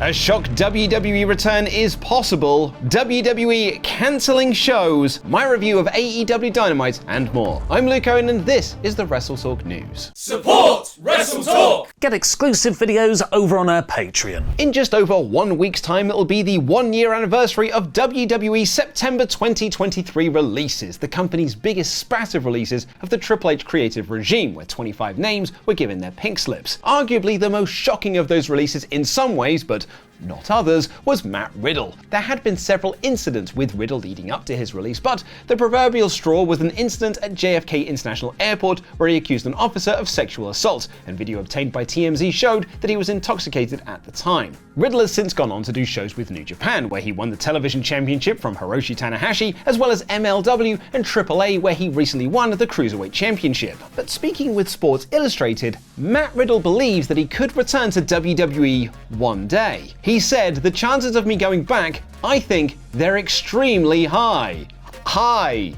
A shock WWE return is possible, WWE cancelling shows, my review of AEW Dynamite, and more. I'm Luke Owen and this is the WrestleTalk News. Support WrestleTalk! Get exclusive videos over on our Patreon. In just over 1 week's time, it'll be the 1-year anniversary of WWE September 2023 releases, the company's biggest spat of releases of the Triple H creative regime, where 25 names were given their pink slips. Arguably the most shocking of those releases in some ways, but not others, was Matt Riddle. There had been several incidents with Riddle leading up to his release, but the proverbial straw was an incident at JFK International Airport where he accused an officer of sexual assault, and video obtained by TMZ showed that he was intoxicated at the time. Riddle has since gone on to do shows with New Japan, where he won the television championship from Hiroshi Tanahashi, as well as MLW and AAA, where he recently won the Cruiserweight Championship. But speaking with Sports Illustrated, Matt Riddle believes that he could return to WWE one day. He said, "The chances of me going back, I think they're extremely high." High.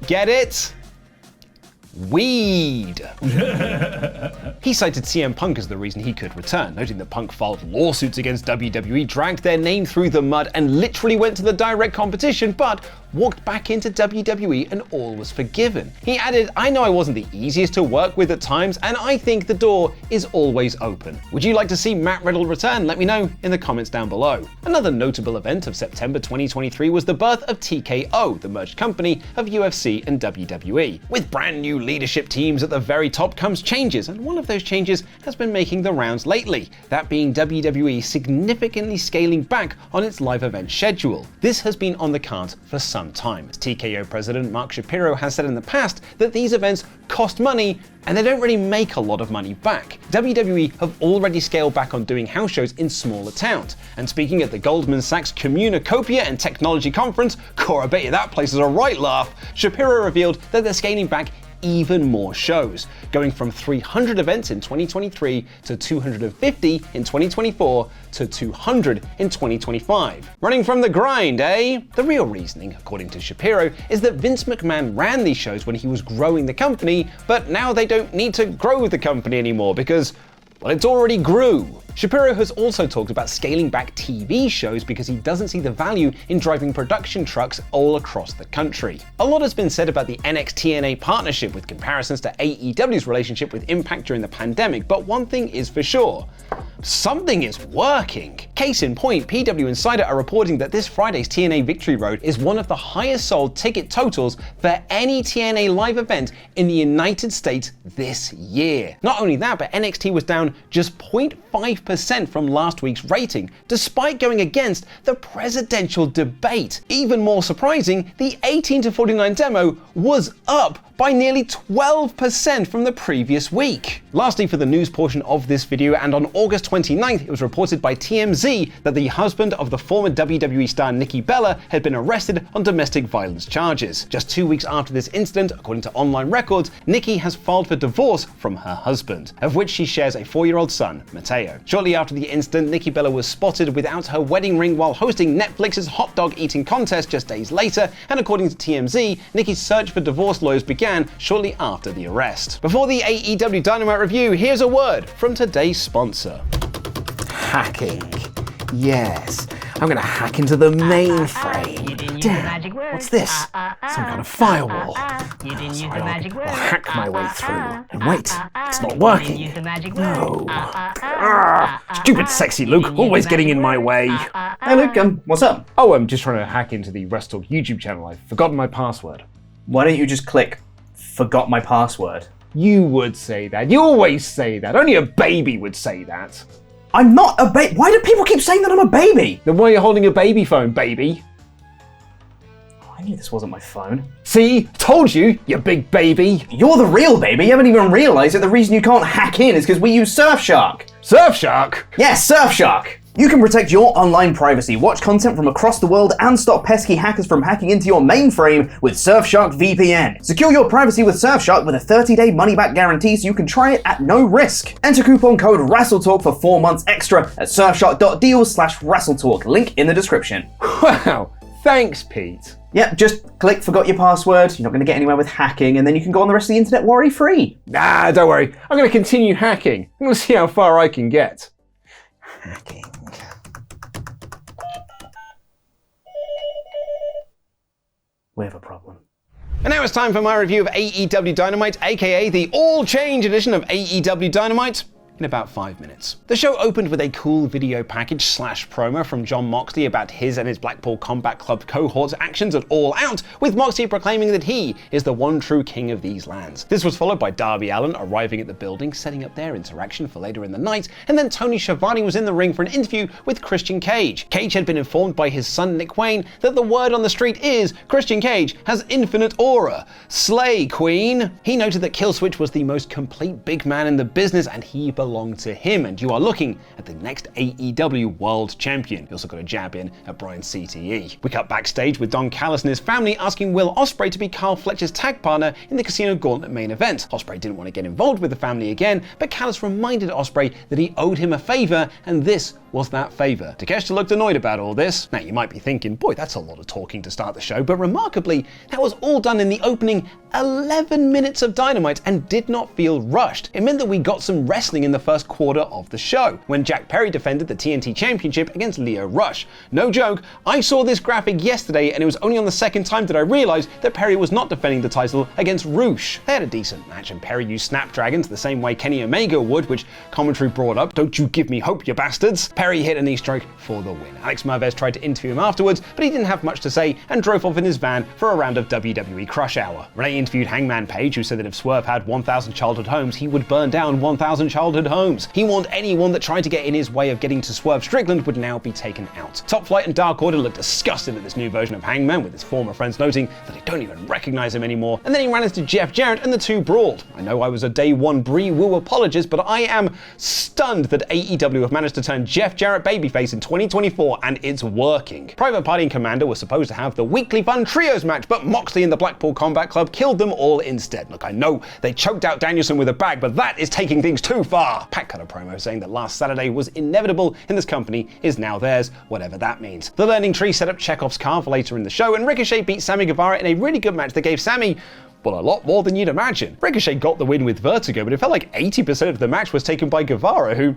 Get it? Weed. He cited CM Punk as the reason he could return, noting that Punk filed lawsuits against WWE, dragged their name through the mud, and literally went to the direct competition, but walked back into WWE and all was forgiven. He added, "I know I wasn't the easiest to work with at times, and I think the door is always open." Would you like to see Matt Riddle return? Let me know in the comments down below. Another notable event of September 2023 was the birth of TKO, the merged company of UFC and WWE. With brand new leadership teams at the very top comes changes, and one of those changes has been making the rounds lately, that being WWE significantly scaling back on its live event schedule. This has been on the cards for some time, as TKO president Mark Shapiro has said in the past that these events cost money and they don't really make a lot of money back. WWE have already scaled back on doing house shows in smaller towns, and speaking at the Goldman Sachs Communacopia and Technology Conference, Cora bet you that place is a right laugh, Shapiro revealed that they're scaling back even more shows, going from 300 events in 2023 to 250 in 2024 to 200 in 2025. Running from the grind, eh? The real reasoning, according to Shapiro, is that Vince McMahon ran these shows when he was growing the company, but now they don't need to grow the company anymore because, well, it's already grew. Shapiro has also talked about scaling back TV shows because he doesn't see the value in driving production trucks all across the country. A lot has been said about the NXT TNA partnership with comparisons to AEW's relationship with Impact during the pandemic, but one thing is for sure. Something is working. Case in point, PW Insider are reporting that this Friday's TNA Victory Road is one of the highest sold ticket totals for any TNA live event in the United States this year. Not only that, but NXT was down just 0.5% from last week's rating, despite going against the presidential debate. Even more surprising, the 18 to 49 demo was up by nearly 12% from the previous week. Lastly, for the news portion of this video, and on August 29th, it was reported by TMZ that the husband of the former WWE star Nikki had been arrested on domestic violence charges. Just 2 weeks after this incident, according to online records, Nikki has filed for divorce from her husband, of which she shares a 4-year-old son, Mateo. Shortly after the incident, Nikki was spotted without her wedding ring while hosting Netflix's hot dog eating contest just days later, and according to TMZ, Nikki's search for divorce lawyers began shortly after the arrest. Before the AEW Dynamite review, here's a word from today's sponsor. Hacking. Yes, I'm gonna hack into the mainframe. Damn, what's this? Some kind of firewall. I'll hack my way through. And wait, it's not working. No. Stupid sexy Luke, always getting in my way. Hey Luke, what's up? Oh, I'm just trying to hack into the WrestleTalk YouTube channel. I've forgotten my password. Why don't you just click forgot my password? You would say that. You always say that. Only a baby would say that. I'm not a baby. Why do people keep saying that I'm a baby? Then why are you holding a baby phone, baby? Oh, I knew this wasn't my phone. See? Told you, you big baby. You're the real baby. You haven't even realized that the reason you can't hack in is because we use Surfshark. Surfshark? Yes, Surfshark. You can protect your online privacy, watch content from across the world, and stop pesky hackers from hacking into your mainframe with Surfshark VPN. Secure your privacy with Surfshark with a 30-day money-back guarantee so you can try it at no risk. Enter coupon code WrestleTalk for 4 months extra at surfshark.deals/WrestleTalk. Link in the description. Wow, thanks, Pete. Yep, just click forgot your password. You're not going to get anywhere with hacking, and then you can go on the rest of the internet worry-free. Nah, don't worry. I'm going to continue hacking. I'm going to see how far I can get. Hacking. we have a problem. And now it's time for my review of AEW Dynamite, aka the all-change edition of AEW Dynamite, in about 5 minutes. The show opened with a cool video package / promo from Jon Moxley about his and his Blackpool Combat Club cohort's actions at All Out, with Moxley proclaiming that he is the one true king of these lands. This was followed by Darby Allin arriving at the building, setting up their interaction for later in the night, and then Tony Schiavone was in the ring for an interview with Christian Cage. Cage had been informed by his son Nick Wayne that the word on the street is Christian Cage has infinite aura. Slay, Queen! He noted that Killswitch was the most complete big man in the business and he belonged to him, and you are looking at the next AEW World Champion. He also got a jab in at Brian CTE. We cut backstage with Don Callis and his family asking Will Ospreay to be Carl Fletcher's tag partner in the Casino Gauntlet main event. Ospreay didn't want to get involved with the family again, but Callis reminded Ospreay that he owed him a favor, and this was that favor. Takeshita looked annoyed about all this. Now you might be thinking, boy, that's a lot of talking to start the show, but remarkably, that was all done in the opening 11 minutes of Dynamite and did not feel rushed. It meant that we got some wrestling in the first quarter of the show, when Jack Perry defended the TNT Championship against Lio Rush. No joke, I saw this graphic yesterday and it was only on the second time that I realized that Perry was not defending the title against Rush. They had a decent match and Perry used Snapdragons the same way Kenny Omega would, which commentary brought up, don't you give me hope, you bastards. Perry hit a knee strike for the win. Alex Marvez tried to interview him afterwards, but he didn't have much to say and drove off in his van for a round of WWE Crush Hour. Renee interviewed Hangman Page, who said that if Swerve had 1,000 childhood homes, he would burn down 1,000 childhood homes. He warned anyone that tried to get in his way of getting to Swerve Strickland would now be taken out. Top Flight and Dark Order looked disgusted at this new version of Hangman, with his former friends noting that they don't even recognize him anymore. And then he ran into Jeff Jarrett and the two brawled. I know I was a day one Bree Woo apologist, but I am stunned that AEW have managed to turn Jeff Jarrett babyface in 2024 and it's working. Private Party and Commander were supposed to have the weekly fun trios match, but Moxley and the Blackpool Combat Club killed them all instead. Look, I know they choked out Danielson with a bag, but that is taking things too far. Pat cut a promo saying that last Saturday was inevitable and this company is now theirs, whatever that means. The Learning Tree set up Chekhov's car for later in the show, and Ricochet beat Sammy Guevara in a really good match that gave Sammy, well, a lot more than you'd imagine. Ricochet got the win with Vertigo, but it felt like 80% of the match was taken by Guevara, who,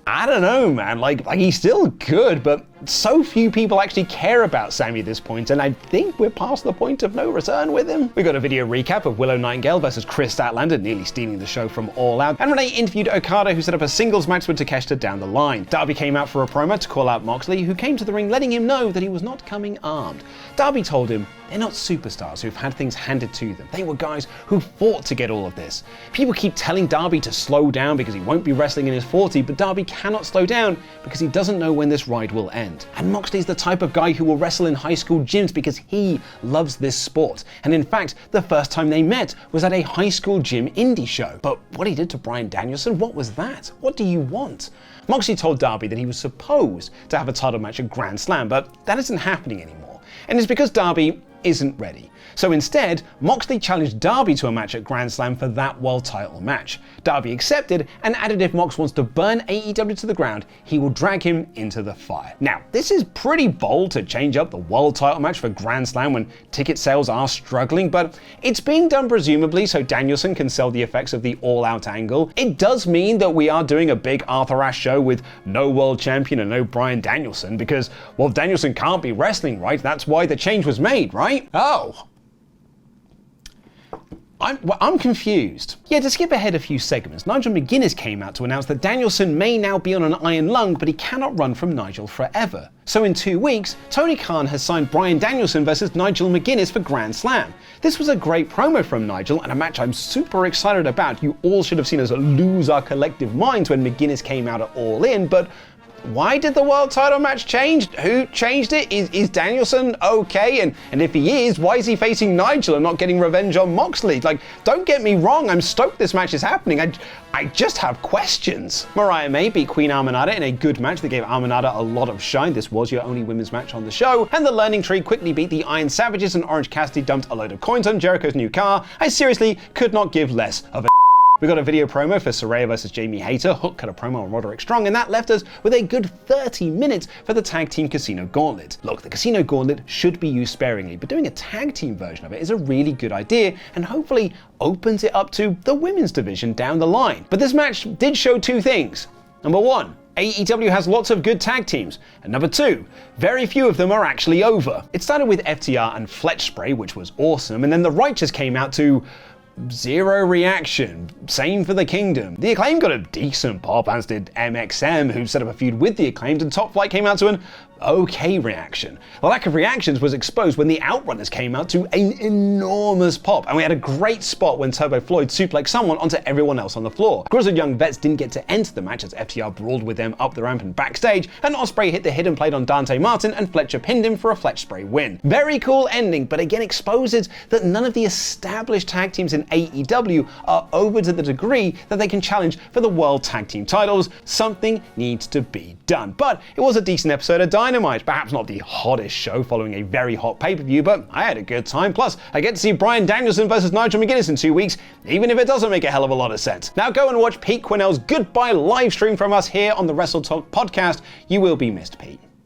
I don't know, man, like he's still good, but so few people actually care about Sammy at this point, and I think we're past the point of no return with him. We got a video recap of Willow Nightingale versus Chris Statlander, nearly stealing the show from All Out, and Renee interviewed Okada, who set up a singles match with Takeshita down the line. Darby came out for a promo to call out Moxley, who came to the ring letting him know that he was not coming armed. Darby told him they're not superstars who've had things handed to them. They were guys who fought to get all of this. People keep telling Darby to slow down because he won't be wrestling in his 40s, but Darby cannot slow down because he doesn't know when this ride will end. And Moxley's the type of guy who will wrestle in high school gyms because he loves this sport. And in fact, the first time they met was at a high school gym indie show. But what he did to Bryan Danielson, what was that? What do you want? Moxley told Darby that he was supposed to have a title match at Grand Slam, but that isn't happening anymore. And it's because Darby isn't ready. So instead, Moxley challenged Darby to a match at Grand Slam for that world title match. Darby accepted and added if Mox wants to burn AEW to the ground, he will drag him into the fire. Now, this is pretty bold to change up the world title match for Grand Slam when ticket sales are struggling, but it's being done presumably so Danielson can sell the effects of the All Out angle. It does mean that we are doing a big Arthur Ashe show with no world champion and no Bryan Danielson because, well, Danielson can't be wrestling, right? That's why the change was made, right? Oh. I'm confused. Yeah, to skip ahead a few segments, Nigel McGuinness came out to announce that Danielson may now be on an iron lung, but he cannot run from Nigel forever. So in 2 weeks, Tony Khan has signed Bryan Danielson versus Nigel McGuinness for Grand Slam. This was a great promo from Nigel and a match I'm super excited about. You all should have seen us lose our collective minds when McGuinness came out at All In, but why did the world title match change? Who changed it? Is Danielson okay? And if he is, why is he facing Nigel and not getting revenge on Moxley? Like, don't get me wrong, I'm stoked this match is happening. I just have questions. Mariah May beat Queen Armanada in a good match that gave Armanada a lot of shine. This was your only women's match on the show. And the Learning Tree quickly beat the Iron Savages, and Orange Cassidy dumped a load of coins on Jericho's new car. I seriously could not give less of a We got a video promo for Saraya versus Jamie Hayter. Hook cut a promo on Roderick Strong, and that left us with a good 30 minutes for the Tag Team Casino Gauntlet. Look, the Casino Gauntlet should be used sparingly, but doing a tag team version of it is a really good idea, and hopefully opens it up to the women's division down the line. But this match did show two things. Number one, AEW has lots of good tag teams. And number 2, very few of them are actually over. It started with FTR and Fletch Spray, which was awesome, and then the Righteous came out to zero reaction. Same for the Kingdom. The Acclaim got a decent pop, as did MXM, who set up a feud with the Acclaimed, and Top Flight came out to an okay reaction. The lack of reactions was exposed when the Outrunners came out to an enormous pop, and we had a great spot when Turbo Floyd suplexed someone onto everyone else on the floor. Grizzled Young Vets didn't get to enter the match as FTR brawled with them up the ramp and backstage, and Ospreay hit the hidden plate on Dante Martin and Fletcher pinned him for a Fletch Spray win. Very cool ending, but again exposes that none of the established tag teams in AEW are over to the degree that they can challenge for the World Tag Team titles. Something needs to be done. But it was a decent episode of Dynamite, perhaps not the hottest show following a very hot pay-per-view, but I had a good time. Plus, I get to see Bryan Danielson versus Nigel McGuinness in 2 weeks, even if it doesn't make a hell of a lot of sense. Now go and watch Pete Quinnell's goodbye live stream from us here on the WrestleTalk podcast. You will be missed, Pete.